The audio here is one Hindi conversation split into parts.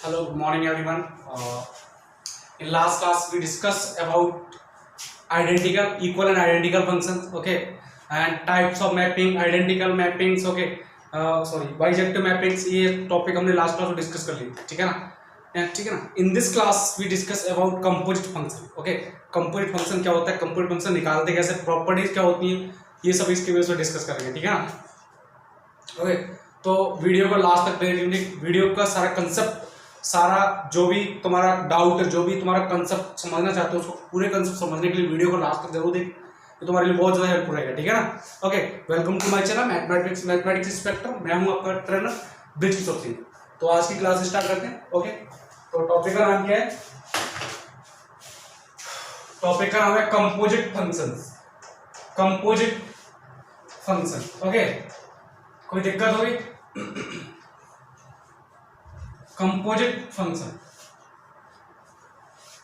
Hello, good morning everyone. In last class we discussed about identical, equal and identical functions, okay, and types of mapping, identical mappings, okay, sorry, bijective mappings. ये टॉपिक हमने लास्ट क्लास में डिस्कस कर ली, ठीक है ना? ठीक है ना? In this class we discuss about composite function, okay. Composite function क्या होता है, कंपोजिट फंक्शन निकालते कैसे, प्रॉपर्टीज क्या होती हैं, ये सब इसके बेस पर डिस्कस करेंगे, ठीक है ना? ओके, तो वीडियो को लास्ट तक देखिए. वीडियो का सारा कंसेप्ट, सारा जो भी तुम्हारा डाउट है, जो भी तुम्हारा कंसेप्ट समझना चाहते हो, उसको पूरे कंसेप्ट समझने के लिए वीडियो को लास्ट तक जरूर देख, तो तुम्हारे लिए बहुत ज्यादा हेल्पफुल रहेगा, ठीक है ना? Okay, welcome to my channel mathematics inspector. मैं हूं आपका ट्रेनर ब्रिज किशोर सिंह. तो आज की क्लास स्टार्ट करते हैं. ओके, तो टॉपिक का नाम क्या है? टॉपिक का नाम है composite functions. Composite function. Okay, कोई दिक्कत होगी? कंपोजिट फंक्शन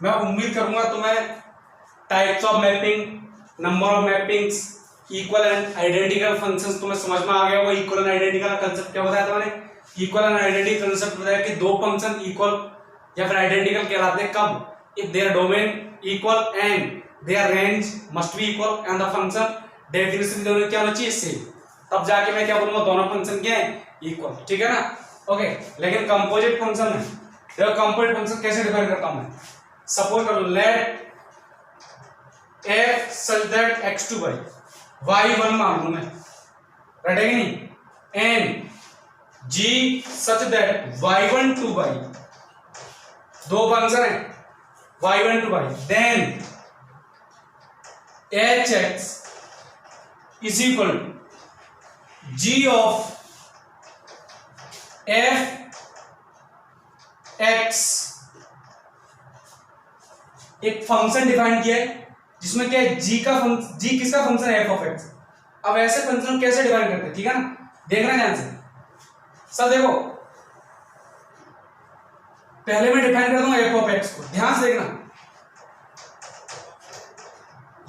मैं उम्मीद करूंगा तुम्हें types of mapping, number of mappings, equal and identical functions तुम्हें समझ में आ गया होगा. इक्वल एंड आइडेंटिकल कंसेप्ट क्या बताया था मैंने? इक्वल एंड आइडेंटिकल कंसेप्ट बताया कि दो फंक्शन इक्वल या फिर आइडेंटिकल कहलाते हैं कब? If their domain equal and their range must be equal and the function definition दोनों क्या होना चाहिए, सेम. तब जाके मैं क्या बोलूंगा, दोनों फंक्शन क्या है, इक्वल, ठीक है ना? ओके, लेकिन कंपोजिट फंक्शन में देखो, कंपोजिट फंक्शन कैसे डिफाइन करता हूं मैं. सपोज करो, late f such that x2 y1 मान लूं मैं, राइट है कि नहीं, and g such that y1 to y, दो फंक्शन है y1 to y, then hx is equal to g of f x. एक फंक्शन डिफाइन किया है जिसमें क्या है, g किसका फंक्शन है, f ऑफ x. अब ऐसे फंक्शन कैसे डिफाइन करते हैं, ठीक है ना? देखना ध्यान से. सब देखो, पहले मैं डिफाइन कर दूंगा f ऑफ x को, ध्यान से देखना.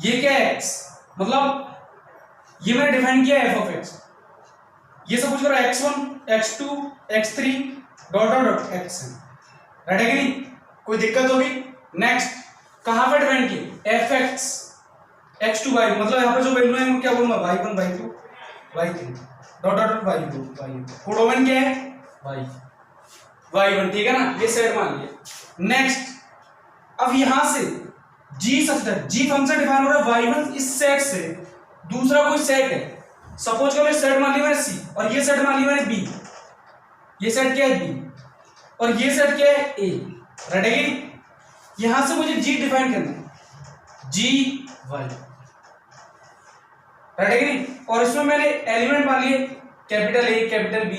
ये क्या है, x, मतलब ये मैंने डिफाइन किया है f ऑफ x. ये सब कुछ करो x1 x2 x3 dot dot dot xn, right है कि नहीं? कोई दिक्कत होगी? नेक्स्ट, कहां पर डिफाइन किए, fx x2 y, मतलब यहां पे जो वैल्यू है वो क्या बोलूंगा, y1 y2 y3 dot dot dot y2 y, domain क्या है, y1, ठीक है ना? ये सेट मान लिया. नेक्स्ट, अब यहां से g such that g function define हो रहा है y1 इस सेट से दूसरा कोई सेट है. सपोज करो सेट मान लिया मैंने c और ये सेट मान लिया मैंने b. ये सेट क्या है, b, और ये सेट क्या है, a, राइट है कि? यहां से मुझे g डिफाइन करना है, g y, राइट है कि नहीं? और इसमें मैंने एलिमेंट मान लिए capital A, capital B,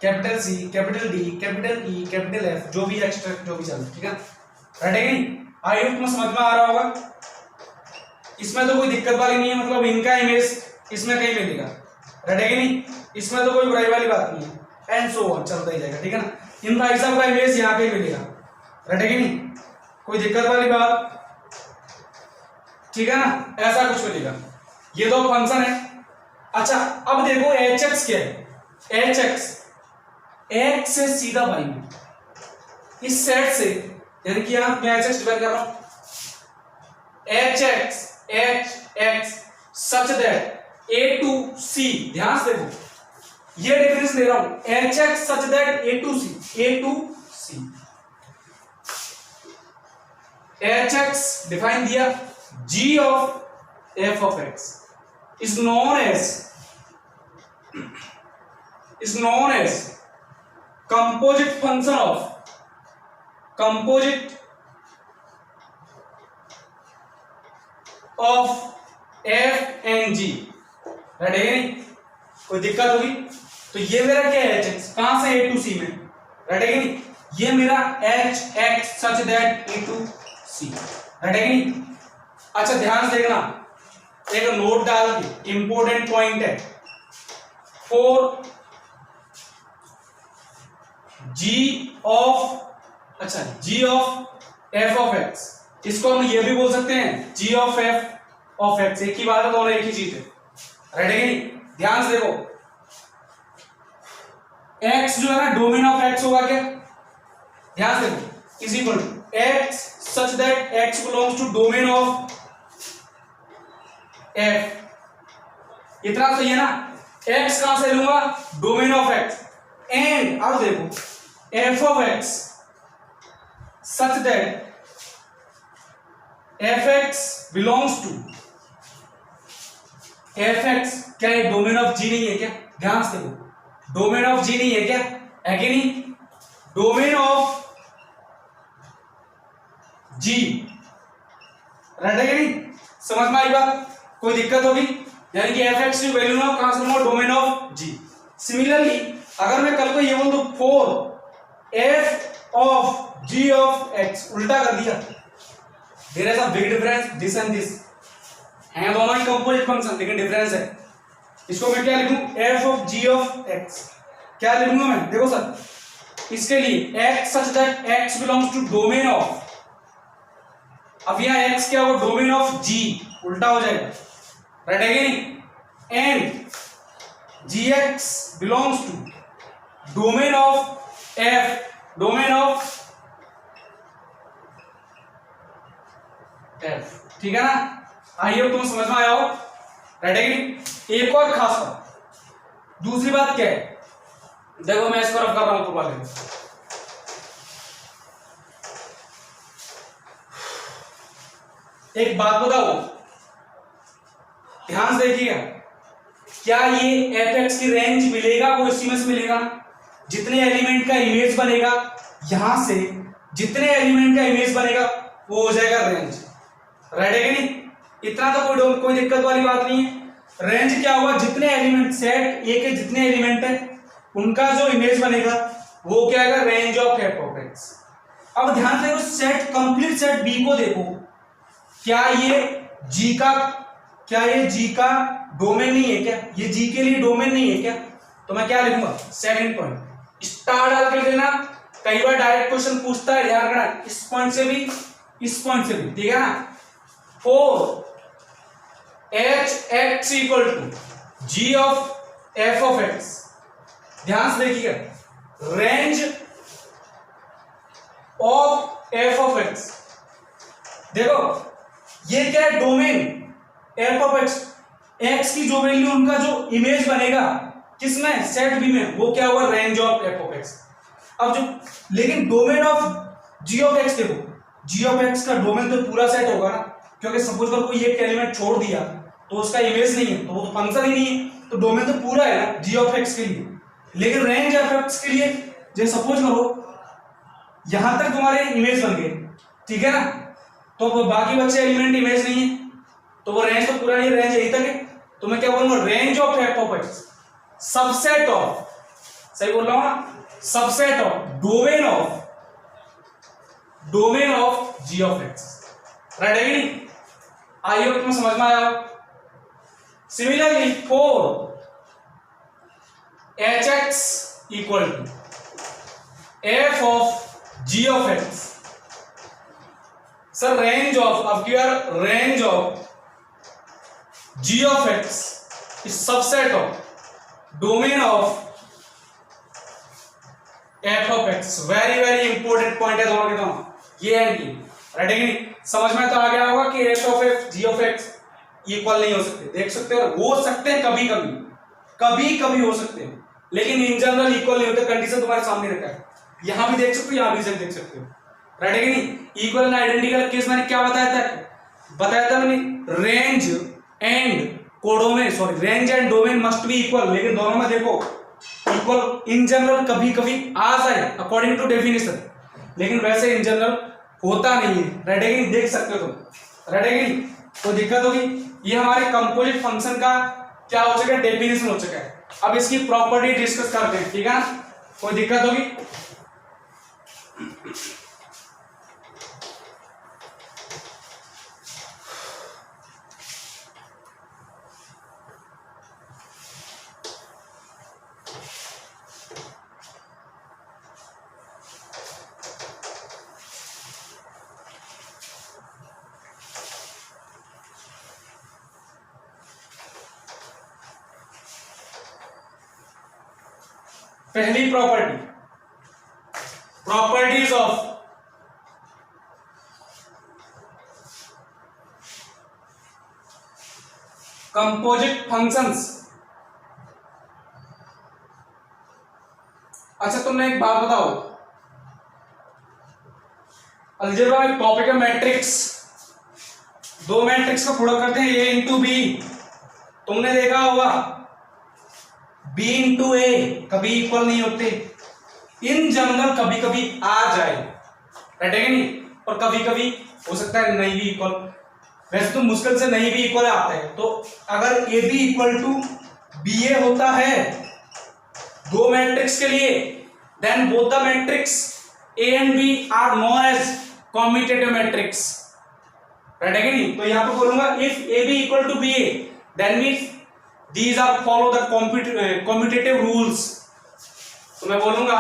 capital C, capital D, capital E, capital F, जो भी एक्स्ट्रा जो भी चल, ठीक है, राइट है कि नहीं? आई होप तुम्हें समझ में आ रहा होगा. इसमें तो कोई दिक्कत वाली नहीं है, मतलब इनका इमेज इसमें कहीं मिलेगा, राइट है कि नहीं? इसमें तो कोई बुराई वाली बात नहीं है, एंड सो ऑन चलता ही जाएगा, ठीक है ना? इन भाई साहब का इमेज यहाँ कहीं मिलेगा, राइट है कि नहीं? कोई दिक्कत वाली बात, ठीक है ना? ऐसा कुछ मिलेगा. ये दो फंक्शन है. अच्छा, अब देखो hx क्या है, hx x से सीधा y में, इस सेट से, यानी कि यहां मैं hx डिफाइन कर रहा हूं, hx hx such that a to c, ध्यान से देखो, ये डेफिनेशन दे रहा हूं, hx such that a to c, hx define दिया, g of f of x is known as composite function of f and g, right है नहीं? कोई दिक्कत होगी? तो ये मेरा क्या है, hx, कहां से a to c में, राइट है नहीं? ये मेरा hx such that a to c, right है नहीं? अच्छा, ध्यान से देखना, एक नोट डाल के, इंपॉर्टेंट पॉइंट है, for g of f of x, इसको हम ये भी बोल सकते हैं g of f of x. एक ही बात है, दोनों एक ही चीज है, राइट है कि नहीं? ध्यान से देखो, x जो है ना डोमेन ऑफ x होगा क्या, ध्यान से, is equal to x such that x belongs to domain of f, इतना सही है ना। x कहां से लूंगा, डोमेन ऑफ x, एंड अब देखो f of x such that fx belongs to fx, क्या ये डोमेन ऑफ g नहीं है क्या, ध्यान से देखो, डोमेन ऑफ g नहीं है क्या, है कि नहीं, डोमेन ऑफ g, राइट है कि नहीं, समझ में आई बात, कोई दिक्कत होगी, यानी कि fx की वैल्यू ना कहां से लूंगा, डोमेन ऑफ g। सिमिलरली अगर मैं कल को ये बोल दूं for f of g of x, उल्टा कर दिया, there is a big difference, this and this हैं दोनों ही कंपोजिट फंक्शन, लेकिन डिफरेंस है। इसको मैं क्या लिखूं, f of g of x, क्या लिखूंगा मैं, देखो सर, इसके लिए x such that x belongs to domain of, अब यहां x क्या होगा, डोमेन ऑफ g, उल्टा हो जाएगा, राइट है कि नहीं, and gx belongs to domain of f, domain of f, ठीक है ना। आइए तुम समझ में आया हो, राइट है कि नहीं। एक और खास बात, दूसरी बात क्या है, देखो मैं इसको रफ कर रहा हूं तो पहले, एक बात बताओ, ध्यान से देखिएगा, क्या ये fx की रेंज मिलेगा, कोई इसी में से मिलेगा, जितने एलिमेंट का इमेज बनेगा, यहां से जितने एलिमेंट का इमेज बनेगा वो हो जाएगा रेंज, राइट है कि नहीं, इतना तो कोई दिक्कत वाली बात नहीं है। रेंज क्या हुआ, जितने एलिमेंट सेट ए के जितने एलिमेंट है उनका जो इमेज बनेगा वो क्या है, range of f of x। अब ध्यान से सेट, कंप्लीट सेट बी को देखो, क्या ये g का, क्या ये g का डोमेन नहीं है क्या, ये g के लिए डोमेन नहीं है क्या, तो मैं क्या लिखूंगा, सेकंड पॉइंट स्टार डाल के देना, कई बार डायरेक्ट क्वेश्चन पूछता है, ध्यान रखना, इस पॉइंट से भी इस पॉइंट से भी, ठीक है ना, for h x equal to g of f of x, ध्यान से देखिएगा, range of f of x, देखो ये क्या है, domain f of x, x की जो वैल्यू उनका जो इमेज बनेगा किसमें, सेट बी में, वो क्या हुआ, range of f of x। अब जो, लेकिन domain of g of x, देखो g ऑफ x का डोमेन तो पूरा सेट होगा ना, क्योंकि सपोज कर कोई एक एलिमेंट छोड़ दिया तो उसका इमेज नहीं है, तो वो तो फंक्शन ही नहीं है, तो डोमेन तो पूरा है ना g ऑफ x के लिए, लेकिन रेंज ऑफ x के लिए, जैसे सपोज करो यहां तक तुम्हारे इमेज बन गए, ठीक है ना, तो बाकी बच्चे एलिमेंट इमेज नहीं है, तो वो रेंज तो पूरा नहीं, रेंज यहीं तक है, तो मैं क्या बोलूंगा, range of f of x subset of, सही बोल रहा हूं ना, subset of domain of g of x, right है कि नहीं, आई होप तुम्हें समझ में आया। Similarly for hx equal to f of g of x, sir range of, अब क्या, range of g of x is subset of domain of f of x, very very important point है दोनों के दोनों, ये एंड ये, राइट है कि नहीं, समझ में तो आ गया होगा कि f of f g of x equal नहीं हो सकते, देख सकते हो सकते हैं कभी कभी हो सकते हैं, लेकिन इन जनरल इक्वल नहीं होते, कंडीशन तुम्हारे सामने रखा है, यहां भी देख सकते हो, यहां भी देख सकते हो, राइट है कि नहीं। इक्वल एंड आइडेंटिकल केस मैंने क्या बताया था मैंने, range and codomain, sorry range and domain must be equal, लेकिन दोनों में देखो इक्वल इन जनरल कभी कभी आ जाए अकॉर्डिंग टू डेफिनेशन, लेकिन वैसे इन जनरल होता नहीं है, राइट है कि नहीं, देख सकते हो तुम, राइट है कि नहीं, तो दिक्कत होगी। ये हमारे कंपोजिट फंक्शन का क्या हो चुका है, डेफिनेशन हो चुका है, अब इसकी प्रॉपर्टी डिस्कस करते हैं, ठीक है ना, कोई दिक्कत होगी। पहली property, properties of composite functions. अच्छा तुमने एक बात बताओ, अलजेब्रा में टॉपिक है मैट्रिक्स, दो मैट्रिक्स का प्रोडक्ट करते हैं ए इंटू बी, तुमने देखा होगा बी इंटू ए कभी इक्वल नहीं होते, इन जनरल कभी कभी आ जाए, राइट है कि नहीं, और कभी कभी हो सकता है नहीं भी इक्वल, वैसे तो मुश्किल से नहीं भी इक्वल आता है। तो अगर A B equal to B A होता है दो मैट्रिक्स के लिए, then both the matrix A and B are known as commutative matrix, right है कि नहीं। तो यहां पे बोलूंगा if A B equal to B A then means these are follow the commutative rules. तो मैं बोलूंगा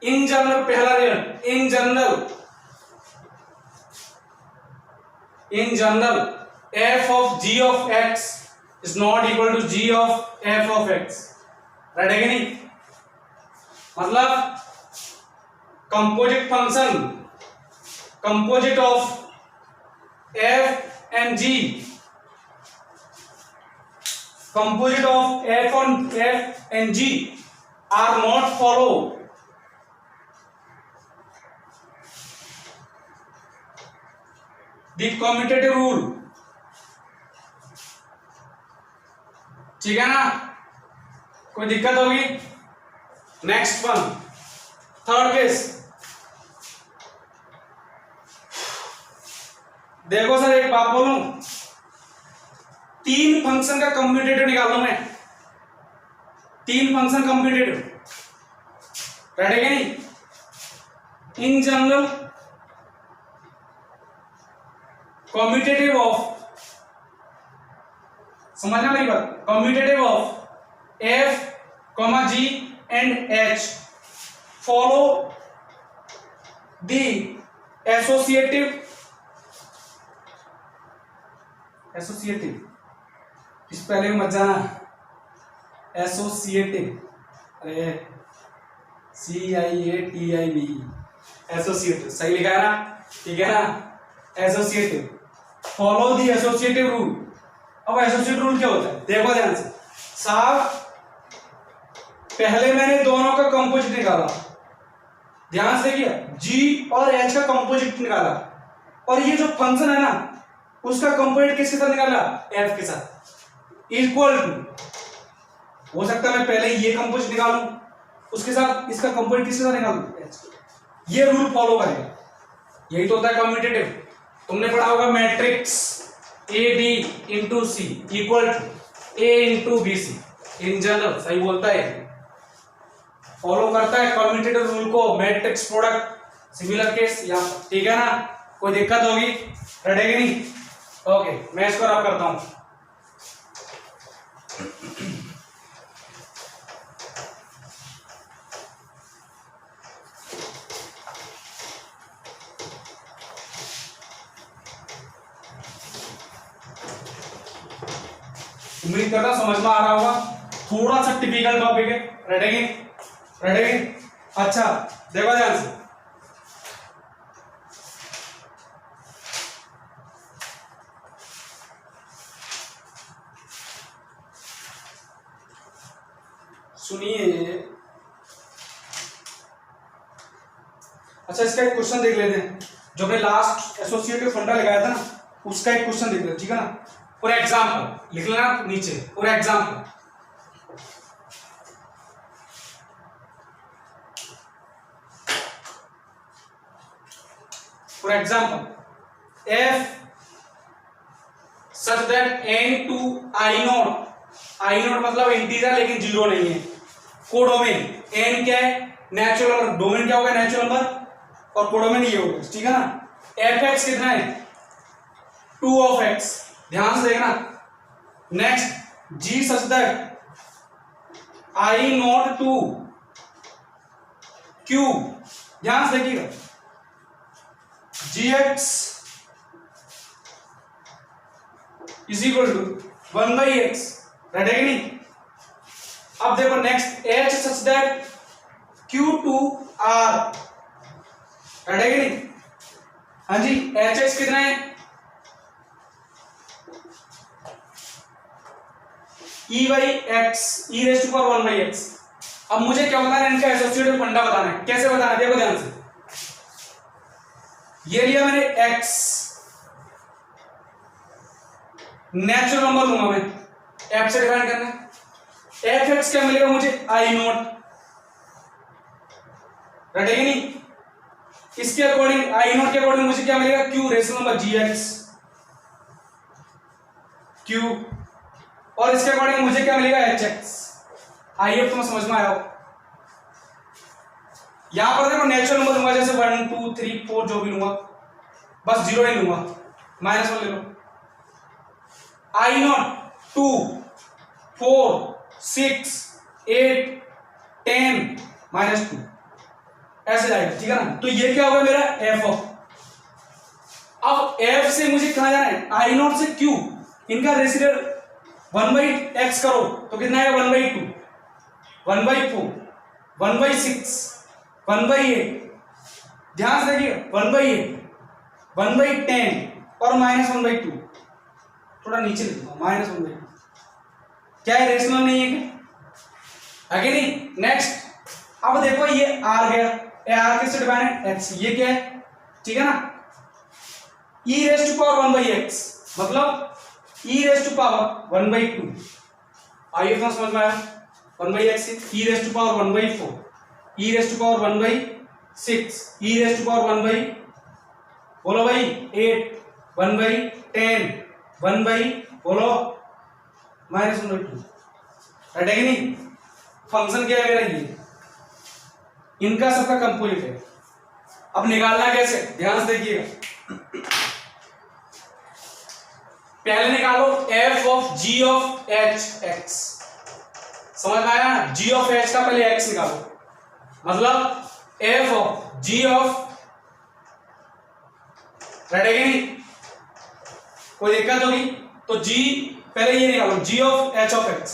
इन जनरल, पहला result in general f of g of x is not equal to g of f of x, right है कि नहीं। मतलब composite function, composite of f and g, composite of f and g are not follow the commutative rule, ठीक है ना, कोई दिक्कत होगी। नेक्स्ट वन, थर्ड केस, देखो सर एक बात बोलूं, तीन फंक्शन का कम्यूटेटिव निकाल लो, मैं तीन फंक्शन कम्यूटेटिव, राइट है कि नहीं। इन जनरल कम्यूटेटिव ऑफ, समझना मेरी बात, commutative of F comma G and H follow the associative इस पहले मत जाना, एसोसिएटिव, अरे CIATIV, एसोसिएटिव सही लिखा है ना, ठीक है ना, associative, follow the associative rule. अब एसोसिएटिव रूल क्या होता है, देखो ध्यान से साहब, पहले मैंने दोनों का कंपोजिट निकाला, ध्यान से किया, जी और एच का कंपोजिट निकाला, और ये जो फंक्शन है ना उसका कंपोजिट किसके साथ निकाला, एफ के साथ, इक्वल टू, हो सकता है मैं पहले ये कंपोजिट निकालूं उसके साथ इसका कंपोजिट किसके साथ निकालूं, एच। ये रूल फॉलो करेगा, यही तो होता है कम्यूटेटिव। तुमने पढ़ा होगा matrix A B into C equal to A into B C, in general सही बोलता है, फॉलो करता है कम्यूटेटिव रूल को, मैट्रिक्स प्रोडक्ट सिमिलर केस यहाँ, ठीक है ना, कोई दिक्कत होगी, रटेगी नहीं, ओके मैं इसको रब करता हूं। उम्मीद करता समझ में आ रहा होगा, थोड़ा सा टिपिकल टॉपिक है, रटेगी रटेगी। अच्छा देखो ध्यान से, सुनिए। अच्छा इसका एक क्वेश्चन देख लेते हैं, जो हमने लास्ट एसोसिएटिव फंडा लगाया था ना उसका एक क्वेश्चन देख लेते हैं, ठीक है ना। फॉर एग्जाम्पल लिख लेना नीचे, for example F such that n to I not मतलब इंटीजर लेकिन जीरो नहीं है, कोडोमेन, n क्या है नेचुरल नंबर, डोमेन क्या होगा नेचुरल नंबर, और कोडोमेन ये होगा, ठीक है ना। fx कितना है 2 of x, ध्यान से देखना। Next g such that I not to q, ध्यान से देखिएगा, gx is equal to 1/x, right है कि नहीं। अब देखो next H such that Q2R रहेगी नहीं। हाँ जी एच एक्स कितना है E by X E raise to power 1 by X. अब मुझे क्या बताना है, इनका एसोसिएटिव फंडा बताना है। कैसे बताना है देखो ध्यान से, ये लिया मैंने x, नेचुरल नंबर लूंगा मैं, f से डिफाइन करना है। एफ एक्स क्या मिलेगा मुझे आई नोट, रटेगी नहीं। इसके अकॉर्डिंग आई नोट के अकॉर्डिंग मुझे क्या मिलेगा q रेशनल नंबर जी एक्स q, और इसके अकॉर्डिंग मुझे क्या मिलेगा एच एक्स। आइए तुम्हें समझ में आया हो। यहां पर देखो नेचुरल नंबर लूंगा जैसे 1 2 3 4 जो भी लूंगा, बस जीरो नहीं लूंगा, -1 ले लो। आई नॉट 2 4 6 8 10 -2 ऐसे जाएगा, ठीक है ना। तो ये क्या होगा मेरा एफ ऑफ। अब एफ से मुझे कहा जाना है आई नॉट से क्यू, इनका रेसिडुअल 1/x करो तो कितना आएगा 1/2 1/4 1/6 1/8, ध्यान से देखिए 1/8 1/10 और -1/2, थोड़ा नीचे लिख दो -1/2। क्या है रेशनल नहीं है क्या, आगे नहीं। नेक्स्ट अब देखो ये आर गया, आर किससे डिवाइड है एक्स, ये क्या है ठीक है ना, ई रेज टू पावर 1/x मतलब ई रेज टू पावर 1/2। आइए इतना समझ में आया, 1/x e raise to power 1/4 e raise to power 1/6 e raise to power 1 बोलो भाई 8 1/10 बोलो -1/2, है कि नहीं। फंक्शन क्या है मेरा ये, इनका सबका कंपोजिट है। अब निकालना कैसे, ध्यान से देखिएगा। पहले निकालो f of g of h x, समझ में आया ना। g ऑफ h का पहले x निकालो, मतलब f ऑफ g ऑफ, रहेगी नहीं, कोई दिक्कत होगी तो g पहले ये निकालो g of h of x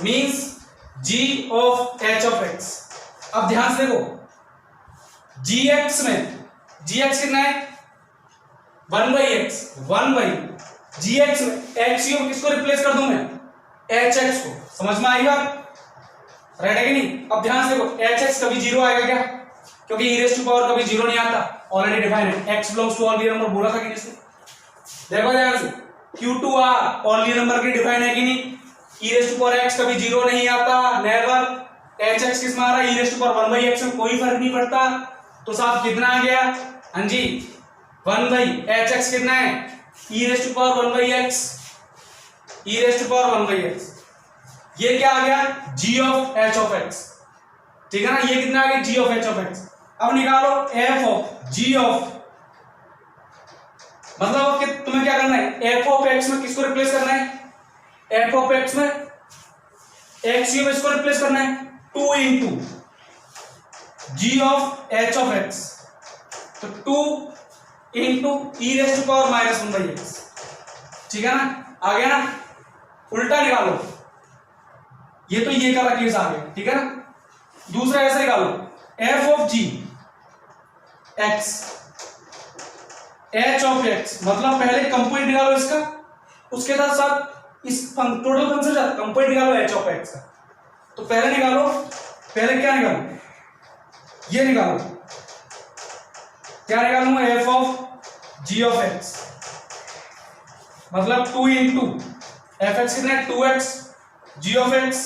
means g of h of x। अब ध्यान से देखो gx में gx कितना है 1/x 1/gx में x क्यूब किसको रिप्लेस कर दूं मैं hx को, समझ में आई बात, राइट है कि नहीं। अब ध्यान से देखो hx कभी जीरो आएगा क्या, क्योंकि e रेज़ टू पावर कभी जीरो नहीं आता, ऑलरेडी डिफाइन है। x belongs to all real number बोला था कि नहीं, देखो ध्यान से Q2R ऑल रियल नंबर की डिफाइन है कि नहीं। e raise to power x कभी जीरो नहीं आता, नेवर। hx किस में आ रहा है e raise to power 1/x में कोई फर्क नहीं पड़ता, तो साहब कितना आ गया, हाँ जी 1/hx कितना है e raise to power 1/x e raise to power 1/x, ये क्या आ गया g of h of x, ठीक है ना। ये कितना आ गया g of h of x। अब निकालो f ऑफ g ऑफ, मतलब कि तुम्हें क्या करना है f ऑफ x में किसको रिप्लेस करना है, f ऑफ x में x क्यूब इसको रिप्लेस करना है 2 into g of h of x, तो 2 into e raise to power -1/x, ठीक है ना। आ गया ना, उल्टा निकालो, ये तो ये का केस आ गया, ठीक है ना। दूसरा ऐसे निकालो f of g x h of x, मतलब पहले कंपोजिट निकालो इसका, उसके साथ इस टोटल फंक्शन का कंपोजिट निकालो h ऑफ x का। तो पहले निकालो, पहले क्या निकालो, ये निकालो, क्या निकालूंगा f of g of x, मतलब 2 इंटू एफ एक्स कितना है 2x g of x,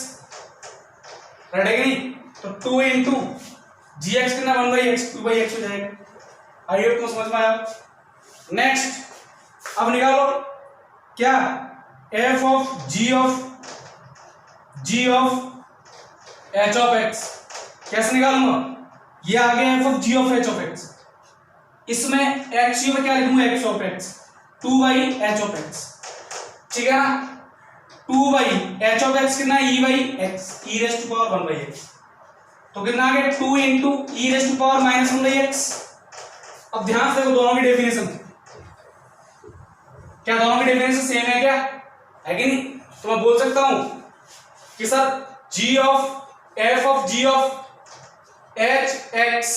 right है कि नहीं। तो 2 इंटू जी एक्स कितना 1/x 2/x हो जाएगा। आइए तो समझ में आया। नेक्स्ट अब निकालो क्या f of g of h of x, कैसे निकालूंगा, ये आ गया f of g of h of x, इसमें x में क्या लिखूंगा x of x 2/h of x, ठीक है ना। 2/h ऑफ x कितना e by x e raise to power 1/x, तो कितना आ गया 2 into e raise to power -1/x। अब ध्यान से देखो दोनों की डेफिनेशन, क्या दोनों की डेफिनेशन सेम है क्या, है कि नहीं। तो मैं बोल सकता हूं कि sir G of F of G of H X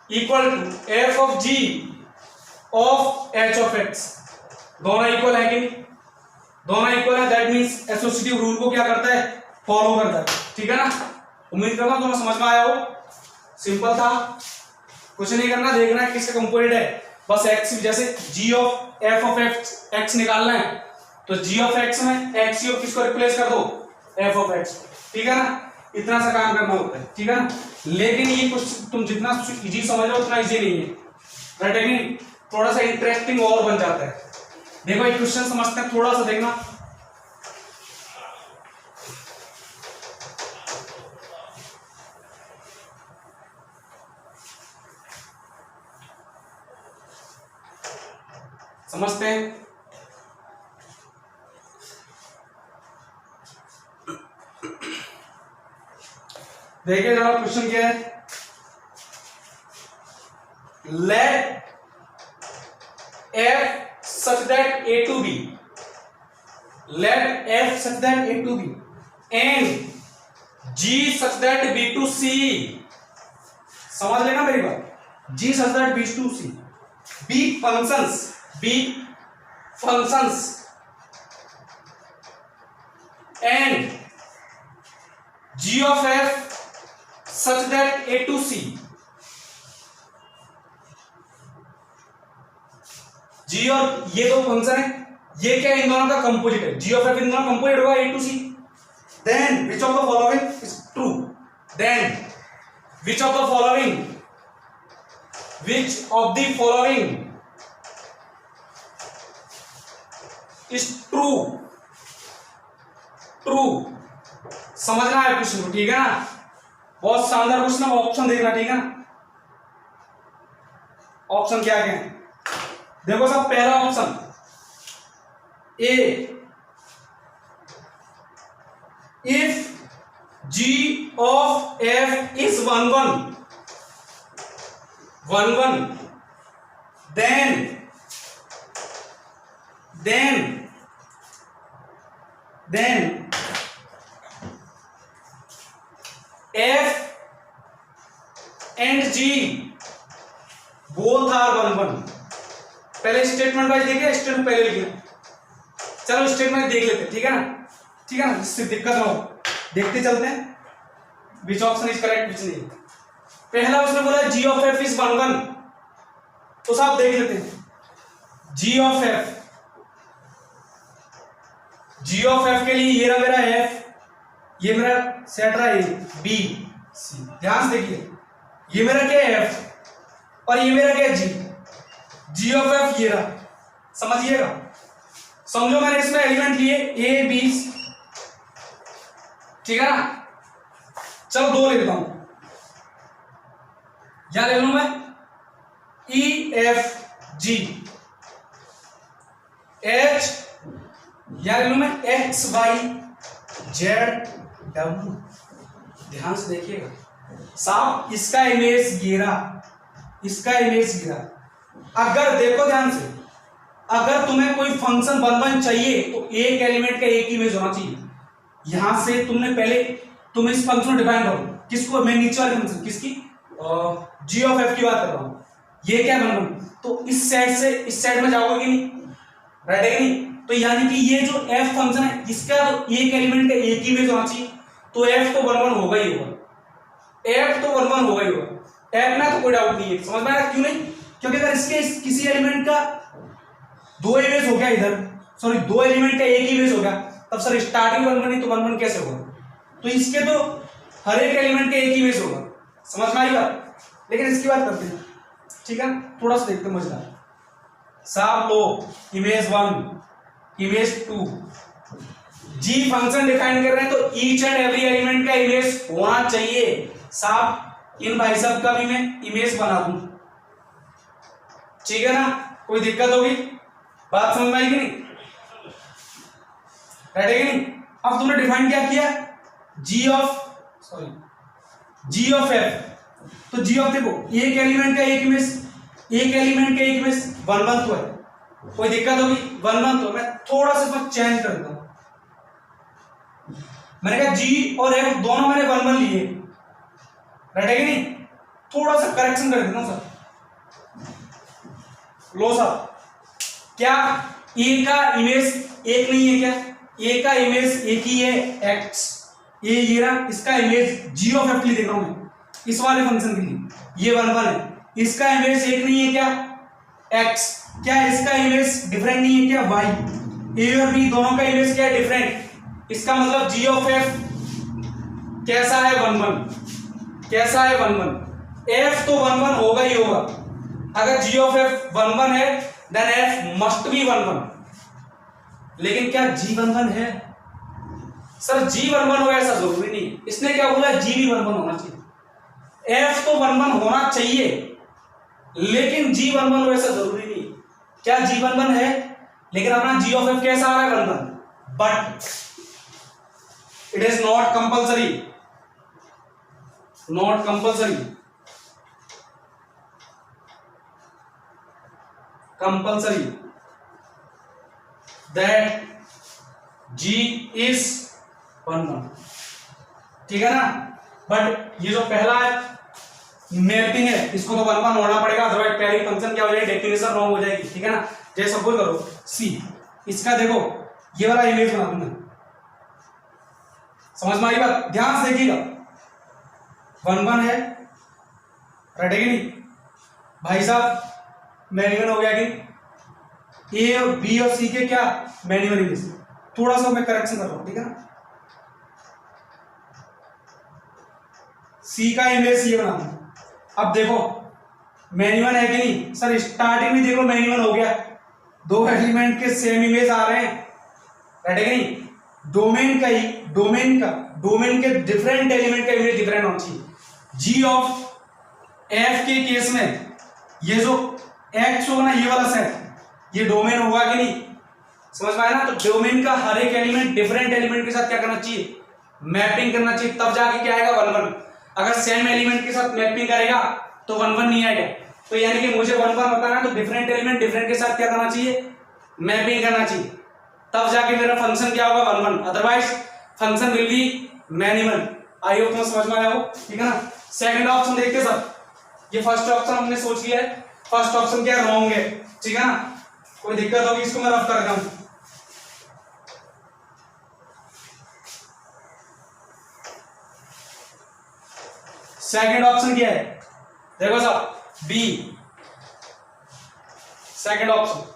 equal to F of G of H of X. दोनों इक्वल है कि नहीं? दोनों इक्वल है, दैट मींस एसोसिएटिव रूल को क्या करता है, फॉलो करता है। ठीक है ना, उम्मीद करता हूं तुम्हें समझ में आया हो। सिंपल था, कुछ नहीं करना, देखना है किसका कंपोनेंट है, बस एक्स, जैसे जी ऑफ एफ ऑफ एक्स निकालना है तो जी ऑफ एक्स में एक्स ऑफ किसको रिप्लेस कर दो, एफ ऑफ एक्स। ठीक है ना, इतना सा काम करना होता है। ठीक है ना, लेकिन ये कुछ तुम जितना इजी समझ लो उतना इजी नहीं है, राइट है नहीं, थोड़ा सा इंटरेस्टिंग और बन जाता है। देखो एक क्वेश्चन समझते हैं, थोड़ा सा देखना। समझते हैं, देखिए जरा क्वेश्चन क्या है। Let f such that a to b, let f such that a to b and g such that b to c, समझ लेना मेरी बात, g such that b to c, b functions and g of f such that a to c, जी और ये दो फंक्शन है, ये क्या इन दोनों का कंपोजिट है, जी ऑफ एफ इन दोनों कंपोजिट होगा A to C. Then which of the following is true, then which of the following is true, समझना है क्वेश्चन को। ठीक है ना, बहुत शानदार क्वेश्चन है, ऑप्शन देखना। ठीक है ना, ऑप्शन क्या क्या है देखो सब। पहला option A, if G of F is 1 1 then f and g both are 1 पहले स्टेटमेंट वाइज देखिए, स्टेटमेंट पहले लिखना। चलो स्टेटमेंट देख लेते हैं। ठीक है ना, ठीक है ना, इससे दिक्कत ना हो, देखते चलते हैं which option is correct which नहीं। पहला उसने बोला जी ऑफ एफ इज 1 तो साहब देख लेते हैं। जी ऑफ एफ के लिए ये रहा मेरा एफ, ये मेरा सेट रहा है बी सी। ध्यान से देखिए, ये मेरा क्या है एफ और ये मेरा क्या है जी ऑफ एफ ये रहा, समझिएगा। समझो मैंने इसमें एलिमेंट लिए ए बी, ठीक है ना। चलो दो ले लेता हूं, क्या ले लूं मैं, ई एफ जी एच, या ले लूं मैं एक्स वाई जेड डब्ल्यू। ध्यान से देखिएगा साहब, इसका इमेज गिरा, इसका इमेज गिरा। अगर देखो ध्यान से, अगर तुम्हें कोई फंक्शन 1 चाहिए तो एक एलिमेंट का एक इमेज होना चाहिए। यहां से तुमने पहले तुम इस फंक्शन को डिफाइन करो, किसको, मैं नीचे वाले फंक्शन किसकी, जी ऑफ एफ की बात कर रहा हूं। ये क्या 1 तो इस सेट से इस सेट में जाओगे कि नहीं, राइट है कि नहीं। तो यानी कि ये जो एफ फंक्शन है इसका तो एक एलिमेंट का एक इमेज होना चाहिए, तो एफ तो 1 होगा ही होगा, एफ तो 1 होगा ही होगा। एफ में तो कोई डाउट नहीं है, समझ में आया क्यों नहीं, क्योंकि अगर इसके किसी एलिमेंट का 2 इमेज हो गया इधर, सॉरी 2 एलिमेंट का एक इमेज हो गया, तब सर स्टार्टिंग 1 नहीं तो 1 कैसे होगा। तो इसके तो हर एक एलिमेंट का एक इमेज होगा, समझ में आई बात। लेकिन इसकी बात करते हैं, ठीक है, थोड़ा सा देखते हैं मजेदार। साहब लो इमेज 1 इमेज 2, जी फंक्शन डिफाइन कर रहे हैं तो ईच एंड एवरी एलिमेंट का इमेज होना चाहिए। साहब इन भाई साहब का भी मैं इमेज बना दूं, ठीक है ना, कोई दिक्कत होगी, बात समझ में आई कि नहीं, राइट है कि नहीं। अब तुमने डिफाइन क्या किया, जी ऑफ एफ, तो जी ऑफ देखो एक एलिमेंट का एक इमेज, एक एलिमेंट का एक इमेज 1 तो है, कोई दिक्कत होगी 1 तो मैं थोड़ा सा चेंज कर दूं, मैंने कहा जी और एफ दोनों मैंने 1 1 लिए, राइट है कि नहीं? थोड़ा सा करेक्शन कर देता हूं सर। लो सर, क्या ए का इमेज एक नहीं है क्या? ए का इमेज एक ही है एक्स, ये रहा, इसका इमेज जी ऑफ एफ लिख रहा हूं मैं इस वाले फंक्शन के लिए, ये 1 1 है, इसका इमेज एक नहीं है क्या? एक्स, क्या इसका इमेज डिफरेंट नहीं है क्या? वाई, ए और बी दोनों का इमेज क्या है? डिफरेंट, इसका मतलब जी ऑफ एफ कैसा है? 1 1, कैसा है? 1 1, एफ तो 1 1 होगा ही होगा, अगर जी ऑफ एफ 1 1 है देन एफ मस्ट बी 1 1, लेकिन क्या जी 1 1 है? सर जी 1 1 हो ऐसा जरूरी नहीं, इसने क्या बोला? जी भी 1 1 होना चाहिए, एफ तो 1 1 होना चाहिए लेकिन जी 1 1 हो ऐसा जरूरी नहीं। क्या जी 1 1 है, लेकिन अपना जी ऑफ एफ कैसा आ रहा है? 1 1, but it is not compulsory, not compulsory, compulsory that G is 1 1, ठीक है ना? बट ये जो पहला है मैपिंग है, इसको तो 1 1 होना पड़ेगा, अदरवाइज पहली फंक्शन क्या हो जाएगी? डेफिनेशन रॉन्ग हो जाएगी, ठीक है ना? जैसे सपोज करो सी, इसका देखो ये वाला इमेज बना दूंगा, समझ में आई बात? ध्यान से देखिएगा, 1 1 है, राइट है कि नहीं? भाई साहब मैनिमल हो गया कि ए और बी और सी के क्या मैनिमल इमेज, थोड़ा सा मैं करेक्शन कर रहा हूं, ठीक है ना? सी का इमेज ये बना, अब देखो मैन्युअल है कि नहीं? सर स्टार्टिंग में देखो मैन्युअल हो गया, दो एलिमेंट के सेम इमेज आ रहे हैं, राइट है कि नहीं? डोमेन का ही डोमेन के डिफरेंट एलिमेंट का इमेज डिफरेंट होना चाहिए। जी ऑफ एफ के केस में ये जो एक्स होगा ना, ये वाला सेट, ये डोमेन होगा कि नहीं? समझ में आया ना? तो डोमेन का हर एक एलिमेंट डिफरेंट एलिमेंट के साथ क्या करना चाहिए? मैपिंग करना चाहिए, तब जाके क्या आएगा? 1 1। अगर सेम एलिमेंट के साथ मैपिंग करेगा तो 1 1 नहीं आएगा। तो यानी कि मुझे 1 1 बताना है तो डिफरेंट एलिमेंट डिफरेंट के साथ क्या करना चाहिए? मैपिंग करना चाहिए, तब जाके मेरा फंक्शन क्या होगा? 1 1, otherwise function will be minimal. I hope तुम्हें समझ में आया हो, ठीक है ना? सेकंड ऑप्शन देखते सर, ये फर्स्ट ऑप्शन हमने सोच लिया है, फर्स्ट ऑप्शन क्या रॉन्ग है, ठीक है ना? कोई दिक्कत होगी इसको मैं रफ कर रहा हूं। सेकंड ऑप्शन क्या है? देखो साहब B, second option,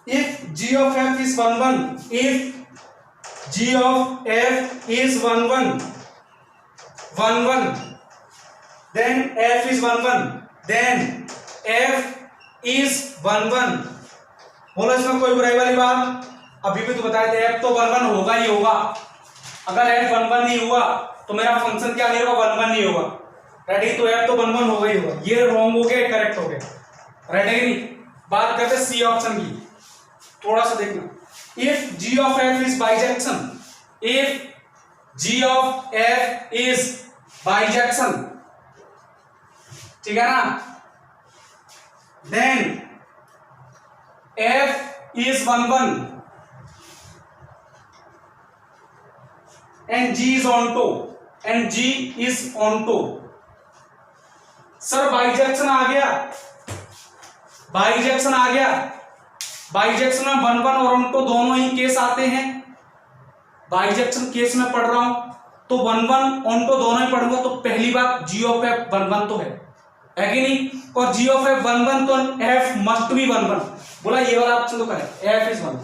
if g of f is 1 1, if g of f is 1 1 then f is 1 1, then f is 1 1। बोलो इसमें कोई बुराई वाली बात? अभी भी तो बताए थे f तो 1 1 होगा ही होगा, अगर f 1 1 नहीं हुआ तो मेरा फंक्शन क्या नहीं होगा? 1 1 नहीं होगा, राइट है? तो f तो 1 1 होगा ही होगा। ये रॉन्ग हो गया, करेक्ट हो गया, राइट है कि नहीं? बात करते हैं सी ऑप्शन की, थोड़ा सा देखना। If g of f is bijection, if g of f is bijection, ठीक है ना? then f is 1 1 and g is onto, and g is onto। Sir bijection आ गया, बाइजेक्शन आ गया, बाइजेक्शन में 1 1 और onto दोनों ही केस आते हैं। बाइजेक्शन केस में पढ़ रहा हूं तो 1 1 onto दोनों ही पढ़ूंगा, तो पहली बात g of f 1 1 तो है कि नहीं? और g of f 1 1 तो f मस्ट बी 1 1, बोला ये वाला ऑप्शन तो करेक्ट, f इज 1 1।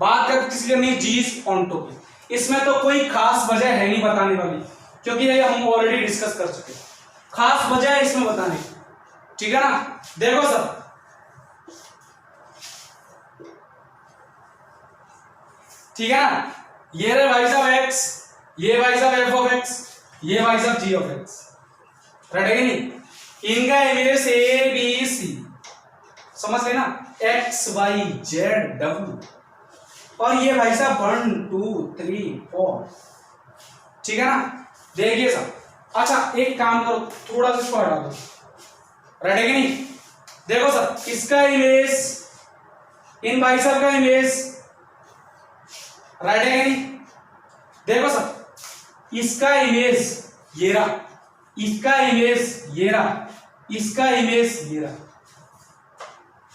बात कर किसी करनी g is onto की, इसमें तो कोई खास वजह है नहीं बताने वाली, क्योंकि ये हम ऑलरेडी डिस्कस कर चुके, खास वजह है इसमें बताने की, ठीक है ना? देखो सर ठीक है ना, ये रहे भाई साहब x, ये भाई साहब f ऑफ x, ये भाई साहब g ऑफ x, राइट है कि नहीं? इनका इमेज a b c, समझ गए ना? x y z w, और ये भाई साहब 1 2 3 4, ठीक है ना? देखिए साहब, अच्छा एक काम करो, थोड़ा सा इसको हटा दो, राइट है कि नहीं? देखो सर इसका इमेज, इन भाई साहब का इमेज, राइट है कि नहीं? देखो सर, इसका इमेज ये रहा, इसका इमेज ये रहा, इसका इमेज ये रहा।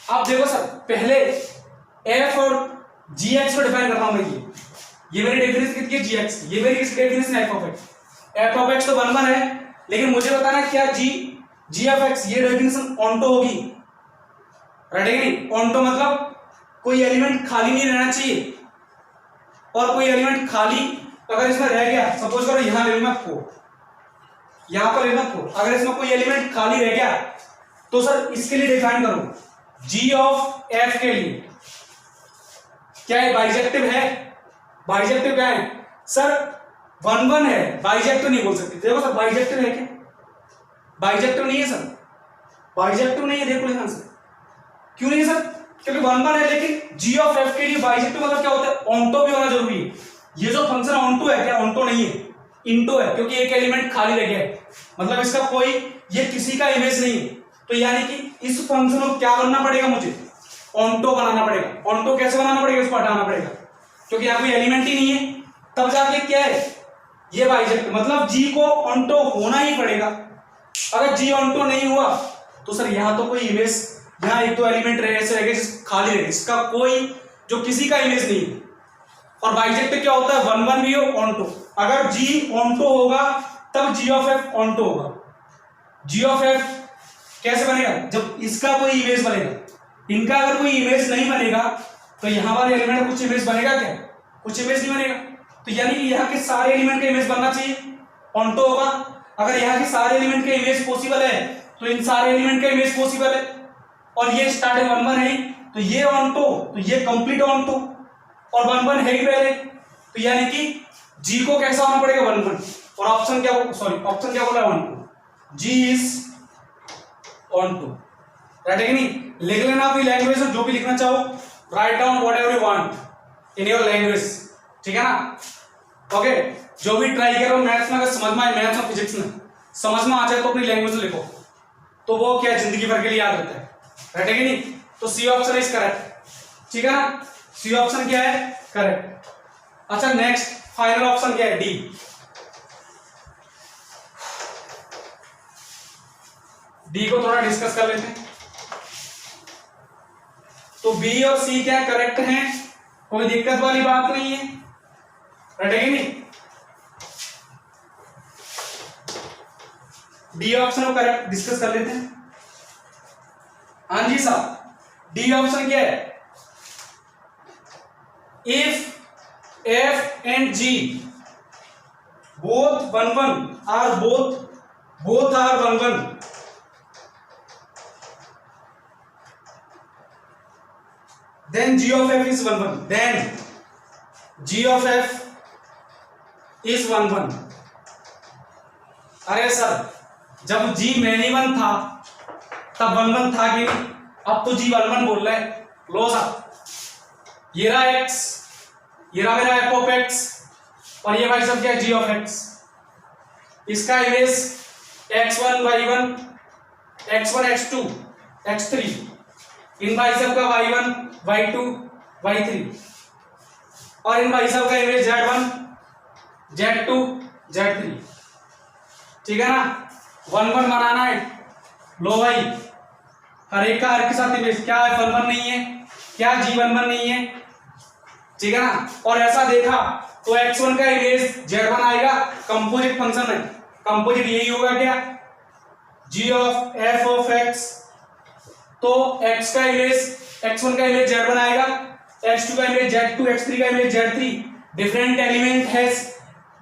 अब देखो सर, पहले एफ और जी एक्स को डिफाइन कर रहा हूं मैं। ये मेरी डेफिनेशन कितनी है, जी एक्स, ये मेरी किसकी डेफिनेशन है, F of x. F of x तो 1 1 है, लेकिन मुझे बताना क्या जी ऑफ एक्स ये डेफिनेशन ऑन्टो होगी, रटेगी नहीं। ऑन्टो मतलब कोई एलिमेंट खाली नहीं रहना चाहिए, और कोई एलिमेंट खाली अगर इसमें रह गया, सपोज करो यहां ले लूं मैं 4, यहां पर लेना 4, अगर इसमें कोई एलिमेंट खाली रह गया तो सर इसके लिए डिफाइन करो जी ऑफ एफ के लिए क्या है, बाइजेक्टिव है। बाइजेक्टिव क्या है सर, 1 1 है, बाइजेक्टिव नहीं बोल सकते। देखो सर, बाइजेक्टिव है क्या, बाइजेक्टिव नहीं है सर, बाइजेक्टिव नहीं है। देखो ध्यान से, क्यों नहीं है सर, क्योंकि 1 1 है, लेकिन जी ऑफ एफ के लिए बाइजेक्टिव मतलब क्या होता है, ऑन्टो भी होना जरूरी है। ये जो फंक्शन ऑन्टो है, क्या ऑन्टो नहीं है, इंटो है, क्योंकि एक एलिमेंट खाली रह गया है, मतलब इसका कोई, ये किसी का इमेज नहीं है। तो यानी कि इस फंक्शन को क्या बनना पड़ेगा, मुझे ऑन्टो बनाना पड़ेगा। ऑन्टो कैसे बनाना पड़ेगा, इसको हटाना पड़ेगा, क्योंकि यहाँ कोई एलिमेंट ही नहीं है, तब जाके क्या है ये बाइजेक्टिव, मतलब जी को ऑन्टो होना ही पड़ेगा। अगर जी ऑन्टो नहीं हुआ तो सर यहाँ तो कोई इमेज, यहाँ एक दो एलिमेंट रहे ऐसे रह गए खाली रह गए, इसका कोई जो किसी का इमेज नहीं है। और बाइजेक्टिव क्या होता है, 1 1 भी हो ऑन्टो, अगर जी ऑन्टो होगा तब जी ऑफ एफ ऑन्टो होगा। जी ऑफ एफ कैसे बनेगा, जब इसका कोई इमेज बनेगा, इनका अगर कोई इमेज नहीं बनेगा तो यहां वाले एलिमेंट का कुछ इमेज बनेगा क्या, कुछ इमेज नहीं बनेगा। तो यानी कि यहाँ के सारे एलिमेंट का इमेज बनना चाहिए, ऑन्टो होगा। अगर यहाँ के सारे एलिमेंट का इमेज पॉसिबल है तो इन सारे एलिमेंट का इमेज पॉसिबल है, और ये स्टार्टिंग 1 1 है तो ये ऑन्टो, तो ये कंप्लीट ऑन्टो, और 1 1 है ही पहले, तो यानी कि जी को कैसा होना पड़ेगा 1 1, और ऑप्शन क्या, सॉरी ऑप्शन क्या बोला 1 2, जी इज ऑन्टो, राइट है कि नहीं। लिख लेना अपनी लैंग्वेज में, जो भी लिखना चाहो, write down whatever you want in your language, ठीक है ना। ओके, जो भी ट्राई करो मैथ्स में, अगर समझ में आए, मैथ्स और फिजिक्स में समझ में आ जाए तो अपनी लैंग्वेज में लिखो, तो वो क्या जिंदगी भर के लिए याद रहता है, राइट है कि नहीं। तो सी ऑप्शन इज करेक्ट, ठीक है ना, सी ऑप्शन क्या है, करेक्ट। अच्छा, नेक्स्ट फाइनल ऑप्शन क्या है, डी। डी को थोड़ा डिस्कस कर लेते हैं। तो बी और सी क्या करेक्ट हैं, कोई दिक्कत वाली बात नहीं है, राइट है कि नहीं। डी ऑप्शन को करेक्ट डिस्कस कर लेते हैं। हाँ जी साहब, डी ऑप्शन क्या है, if F and G both 1 1 are both are 1 1, then g of f is 1 1, then g of f is 1 1। अरे सर, जब g मैनी 1 था तब 1 1 था कि नहीं, अब तो g 1 1 बोल रहा है। लो साहब, ये रहा x, ये रहा मेरा f ऑफ x, और ये भाई सब क्या है, g ऑफ x। इसका image x1 y1 x1 x2 x3, इन भाई सब का y1 y2 y3, और इन भाई सब का इमेज z1 z2 z3, ठीक है ना। 1 1 बनाना है, लो भाई, हर एक का हर के साथ इमेज क्या है, 1 1 नहीं है, क्या g 1 1 नहीं है, ठीक है ना। और ऐसा देखा तो x1 का इमेज z1 आएगा, कंपोजिट फंक्शन है, कंपोजिट यही होगा क्या, g of f of x, तो x का इमेज x1 का इमेज z1 आएगा, x2 का इमेज z2, x3 का image z3, different element has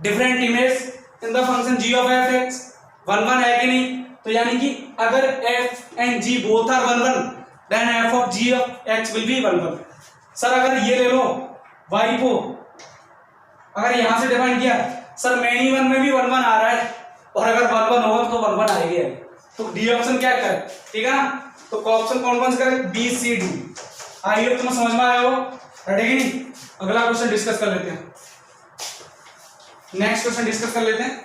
different image in the function g of f x, 1 1 है कि नहीं। तो यानी कि अगर f and g both are 1 1, then f of g of x will be 1 1। Sir अगर ये ले लो y को, अगर यहां से डिफाइन किया, सर मैनी 1 में भी 1 1 आ रहा है, और अगर 1 1 होगा तो 1 1 आएगा, तो डी ऑप्शन क्या करे, ठीक है ना। तो ऑप्शन कौन से करें, B C D. I hope तुम्हें समझ में आया हो, राइट है कि नहीं। अगला क्वेश्चन डिस्कस कर लेते हैं, नेक्स्ट क्वेश्चन डिस्कस कर लेते हैं।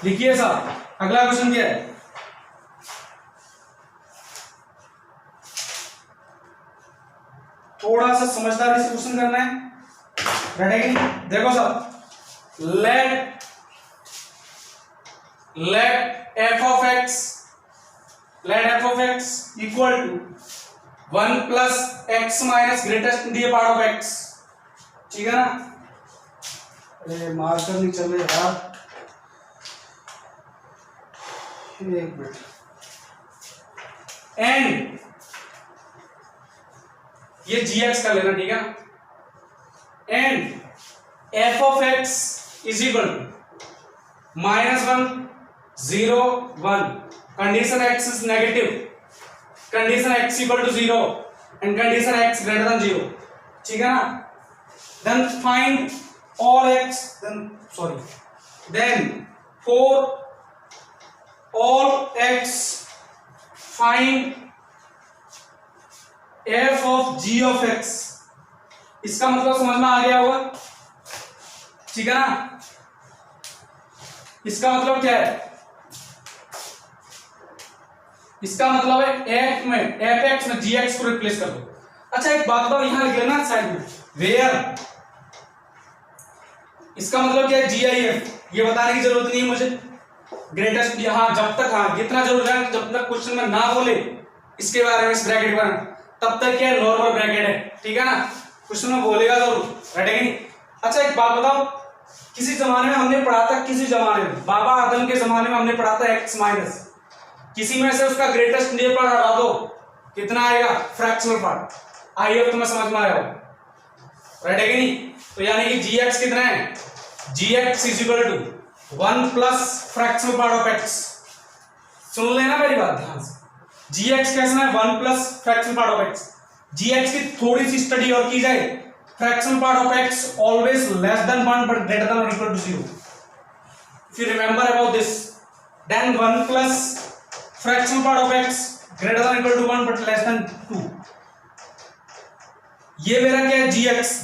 लिखिए साहब, अगला क्वेश्चन क्या है? थोड़ा सा समझदारी से क्वेश्चन करना है, बैठेगी। देखो साहब, let f of x equal to 1 plus x minus greatest in the part of x, ठीक है ना? अरे मार्कर नहीं चल रहे यार, एक मिनट। एंड ये gx कर लेना, ठीक है? And f of x is equal to -1 0 1, condition x is negative, condition x equal to 0 and condition x greater than 0, ठीक है ना? then find all x, then for all x find f of g of x। इसका मतलब समझ में आ गया होगा, ठीक है ना? इसका मतलब क्या है? इसका मतलब है f में fx में gx को रिप्लेस कर दो। अच्छा एक बात बताओ, यहां लिख लेना साइड में वेयर, इसका मतलब क्या है? gif, ये बताने की जरूरत नहीं है मुझे। ग्रेटेस्ट, हाँ जब तक, हाँ जितना जरूर है, जब तक क्वेश्चन में ना बोले इसके बारे में, इस ब्रैकेट पर, तब तक क्या है? नॉर्मल ब्रैकेट है, ठीक है ना? क्वेश्चन में बोलेगा जरूर, रटेगा नहीं। अच्छा एक बात बताओ, किसी जमाने में हमने पढ़ा था, किसी जमाने में बाबा आदम के जमाने में हमने पढ़ा था x माइनस, किसी में से उसका ग्रेटेस्ट नियर पार्ट हटा दो, कितना आएगा? Fractional part. आई होप तुम्हें समझ में आया हो, रटेगा नहीं? तो यानी कि gx कितना है? gx is equal to 1 plus fractional part of x। सुन लेना मेरी बात ध्यान से, gx कैसा है? 1 plus fractional part of x। gx की थोड़ी सी स्टडी और की जाए, fractional part of x always less than 1 but greater than or equal to 0, if you remember about this, then 1 plus fractional part of x greater than or equal to 1 but less than 2। ये मेरा क्या है?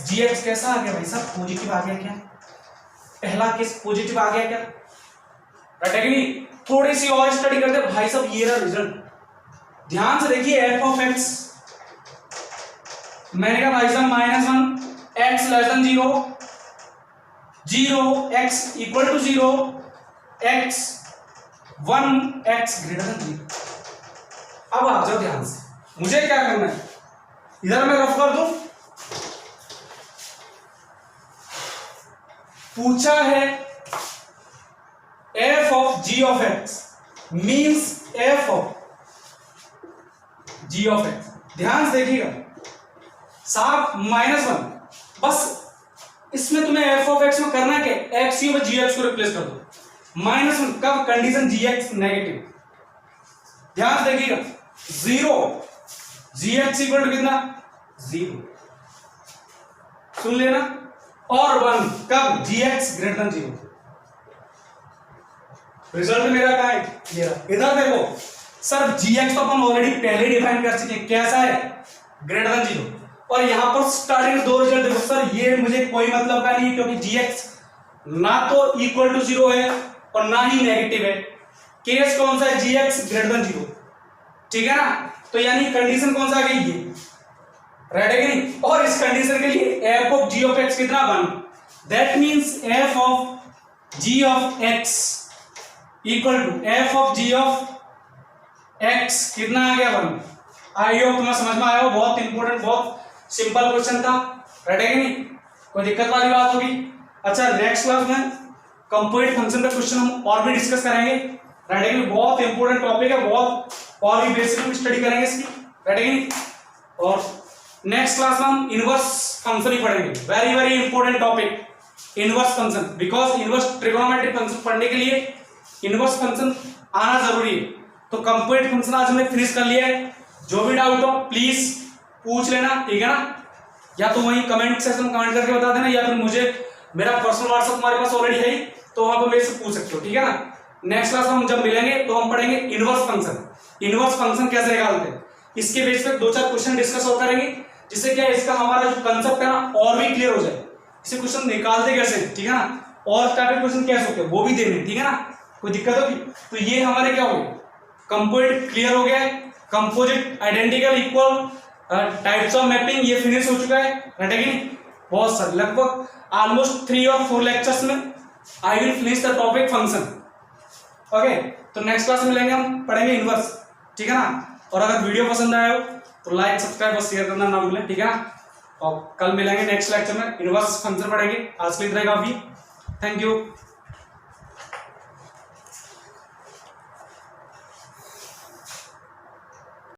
gx कैसा आ गया भाई साहब? पॉजिटिव आ गया क्या? पहला केस पॉजिटिव आ गया क्या? रटेगा नहीं? थोड़ी सी और स्टडी करते भाई साहब, ये रहा रिजल्ट। ध्यान से देखिए, f of x, मैंने कहा भाई साहब -1 x less than 0 0 x equal to 0 x 1 x greater than 0। अब आ जाओ ध्यान से, मुझे क्या करना है? इधर मैं रफ कर दूं, पूछा है f of g of x means f of g of x। ध्यान से देखिएगा साहब, -1, बस इसमें तुम्हें f of x में करना क्या? x की वजह gx को रिप्लेस कर दो। -1 कब? Condition gx negative. ध्यान से देखिएगा, 0 gx इक्वल टू कितना? 0, सुन लेना, और 1 कब? gx greater than 0। रिजल्ट मेरा कहां है? ये रहा। इधर देखो सर, gx तो अपन ऑलरेडी पहले डिफाइन कर चुके हैं, कैसा है? Greater than 0। और यहां पर स्टार्टिंग दो रिजल्ट देखो सर, ये मुझे कोई मतलब का नहीं, क्योंकि gx ना तो इक्वल टू 0 है और ना ही नेगेटिव है। केस कौन सा है? gx ग्रेटर देन 0, ठीक है ना? तो यानी कंडीशन कौन सा आ गई? ये राइट है कि नहीं? और इस कंडीशन के लिए f of g of x कितना? 1। That means f of g of x equal to f of g of x कितना आ गया? 1। आई होप तुम्हें समझ में आया हो। बहुत इंपॉर्टेंट, बहुत सिंपल क्वेश्चन था, राइट है कि नहीं? कोई दिक्कत वाली बात होगी? अच्छा नेक्स्ट क्लास में कंपोजिट फंक्शन का क्वेश्चन हम और भी डिस्कस करेंगे, राइट है कि नहीं? बहुत इंपॉर्टेंट टॉपिक है, बहुत और भी बेसिक स्टडी करेंगे इसकी, राइट है कि नहीं? और नेक्स्ट क्लास में हम इनवर्स फंक्शन ही पढ़ेंगे, very very important topic, inverse function. Because inverse trigonometric function पढ़ने के लिए इनवर्स फंक्शन आना जरूरी है। तो कंपोजिट फंक्शन आज हमने फिनिश कर लिया है। जो भी डाउट हो प्लीज पूछ लेना, ठीक है ना? या तो वहीं कमेंट सेक्शन में कमेंट करके बता देना, या फिर मुझे मेरा पर्सनल व्हाट्सएप हमारे पास ऑलरेडी है, तो वहां पर मेरे से पूछ सकते हो, ठीक है ना? नेक्स्ट क्लास में हम जब मिलेंगे तो हम पढ़ेंगे इनवर्स फंक्शन। इनवर्स फंक्शन कैसे निकालते हैं, इसके बेस पे 2-4 क्वेश्चन डिस्कस और करेंगे, जिससे क्या इसका हमारा जो कंसेप्ट है ना और भी क्लियर हो जाए। इसे क्वेश्चन निकालते कैसे, ठीक है ना? और टाइप के क्वेश्चन कैसे होते हैं वो भी देने, ठीक है ना? कोई दिक्कत होगी? तो ये हमारे क्या हो गए, कंपोजिट क्लियर हो गया है, composite identical equal types of mapping ये फिनिश हो चुका है, राइट है कि नहीं? बहुत सारे लगभग ऑलमोस्ट 3 और 4 लेक्चर्स में I will finish the topic function. Okay, तो नेक्स्ट क्लास में मिलेंगे, हम पढ़ेंगे इनवर्स, ठीक है ना? और अगर वीडियो पसंद आया हो तो लाइक सब्सक्राइब और शेयर करना ना भूलें, ठीक है ना? और कल मिलेंगे नेक्स्ट लेक्चर में, इनवर्स फंक्शन पढ़ेंगे। आज के लिए इतना ही काफी, थैंक यू।